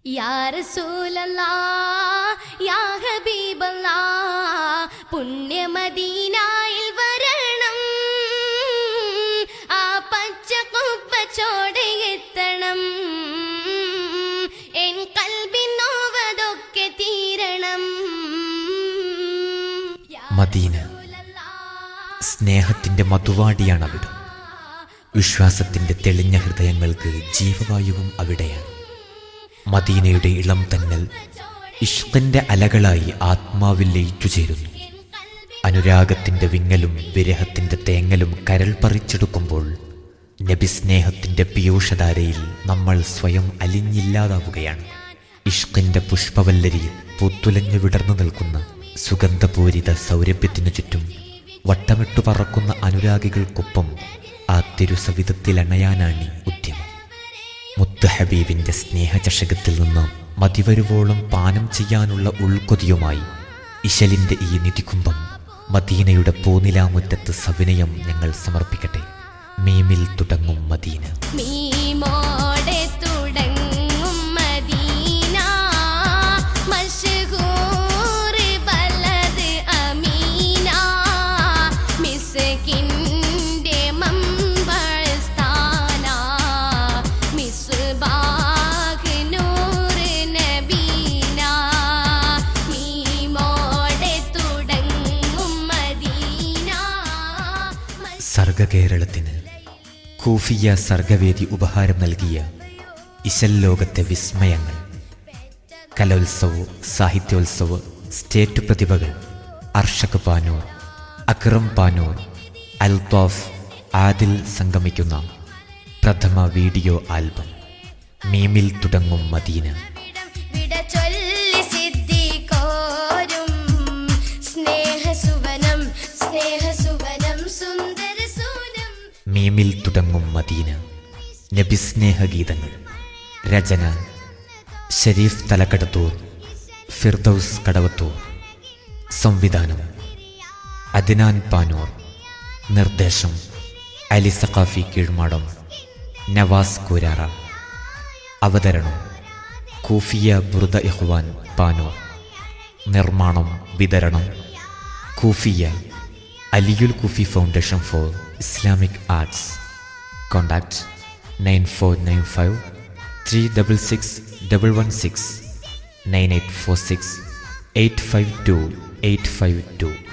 യാ റസൂലല്ലാഹ് യാ ഹബീബല്ലാഹ് പുണ്യ മദീനയിൽ വരണം, ആ പച്ചക്കുപ്പച്ചോടെ എത്തണം, എൻ കൽബിൻ നോവതൊക്കെ തീരണം. മദീന സ്നേഹത്തിന്റെ മധുവാടിയാണ് അവിടെ. വിശ്വാസത്തിന്റെ തെളിഞ്ഞ ഹൃദയങ്ങൾക്ക് ജീവവായുവും അവിടെയാണ്. മദീനയുടെ ഇളം തന്നൽ ഇഷ്കിന്റെ അലകളായി ആത്മാവിൽ ലയിച്ചുചേരുന്നു. അനുരാഗത്തിന്റെ വിങ്ങലും വിരഹത്തിന്റെ തേങ്ങലും കരൾ പറിച്ചെടുക്കുമ്പോൾ നബി സ്നേഹത്തിന്റെ പീയൂഷധാരയിൽ നമ്മൾ സ്വയം അലിഞ്ഞില്ലാതാവുകയാണ്. ഇഷ്കിന്റെ പുഷ്പവല്ലരിയിൽ പൂത്തുലഞ്ഞു വിടർന്നു നിൽക്കുന്ന സുഗന്ധപൂരിത സൗരഭ്യത്തിനു ചുറ്റും വട്ടമിട്ടു പറക്കുന്ന അനുരാഗികൾക്കൊപ്പം ആ തിരുസവിധത്തിലണയാനാണ് ഉദ്യമം. മുത്ത് ഹബീബിന്റെ സ്നേഹചഷകത്തിൽ നിന്ന് മതിവരുവോളം പാനം ചെയ്യാനുള്ള ഉൾക്കൊതിയുമായി ഇശലിന്റെ ഈ നിധികുംഭം മദീനയുടെ പൂനിലാമുറ്റത്ത് സവിനയം ഞങ്ങൾ സമർപ്പിക്കട്ടെ. മീമിൽ തുടങ്ങും മദീന. സർഗകേരളത്തിന് കൂഫിയ സർഗവേദി ഉപഹാരം നൽകിയ ഇശൽ ലോകത്തെ വിസ്മയങ്ങൾ, കലോത്സവ്, സാഹിത്യോത്സവ്, സ്റ്റേറ്റ് പ്രതിഭകൾ അർഷക് പാനൂർ, അക്രം പാനൂർ, അൽത്താഫ്, ആദിൽ സംഗമിക്കുന്ന പ്രഥമ വീഡിയോ ആൽബം മീമിൽ തുടങ്ങും മദീന. മീമിൽ തുടങ്ങും മദീന. നബിസ്നേഹഗീതങ്ങൾ. രചന ഷരീഫ് തലക്കടത്തൂർ, ഫിർദൌസ് കടവത്തൂർ. സംവിധാനം അദ്നാൻ പാനൂർ. നിർദ്ദേശം അലി സഖാഫി കീഴ്മാടം, നവാസ് കൂരാറ. അവതരണം കൂഫിയ ബുർദ ഇഖ്വാൻ പാനൂർ. നിർമ്മാണം വിതരണം കൂഫിയ അലിയുൽ കൂഫി foundation for Islamic Arts. Contact 9495 366 116 9846 852 852.